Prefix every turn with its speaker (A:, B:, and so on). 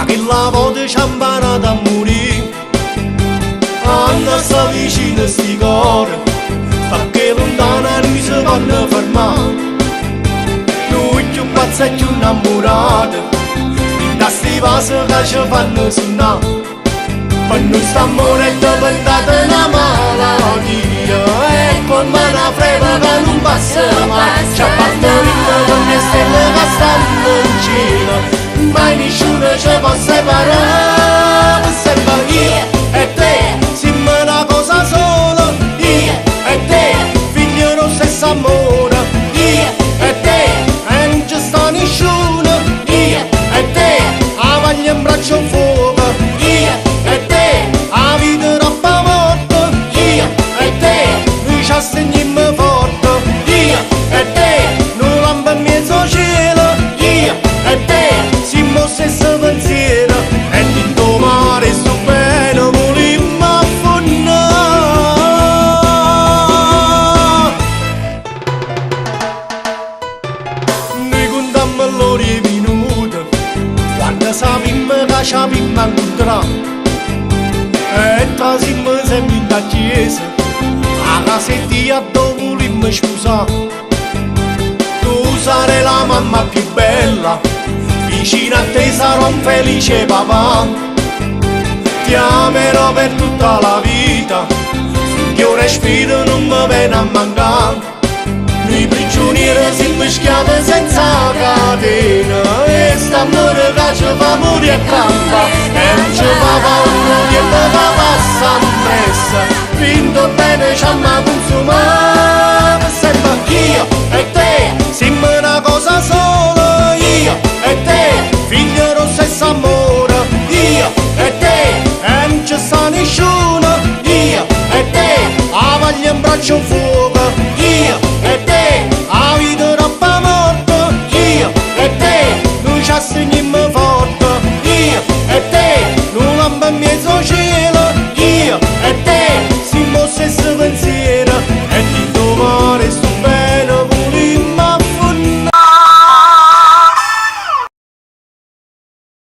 A: ma che la volta ci ha imparato a morire. Anna sta vicino sti cuore, perché lontana lui si vanno fermare. Noi più pazzi e più innamorati, da sti vasi che ci fanno suonare. Per noi st'amore è diventato una malattia, e con mano frega che non passa mai. Ci apparteniamo con le stelle che stanno in cielo, mai nessuno ci può separare. Sempre io e te, siamo una cosa sola, io e te, figlio dello stesso amore. Io e te, e non ci sta nessuno, io e te, a voglia in braccio un fuoco. Io e te, a vita troppa morta. Io e te, noi ci assegniamo forte. Io e te, noi lampa in mezzo cielo. Io e te, siamo stesso pensiero, e tutto mare sto bene volimmo affondare. Noi contammo l'ora e minuti, quando sapimmo che ci abbiamo incontrato. E trasiamo sempre in la chiesa, a casettia dove volimmo sposare. Tu sarai la mamma più bella, vicino a te sarò un felice papà. Ti amerò per tutta la vita, finché un respiro non mi viene a mancare. Noi prigionieri siamo schiavi senza catena, e st'amore che ci fa morire a campa, e non ci fa paura, niente che passa appresso, finto bene ci amma consumare.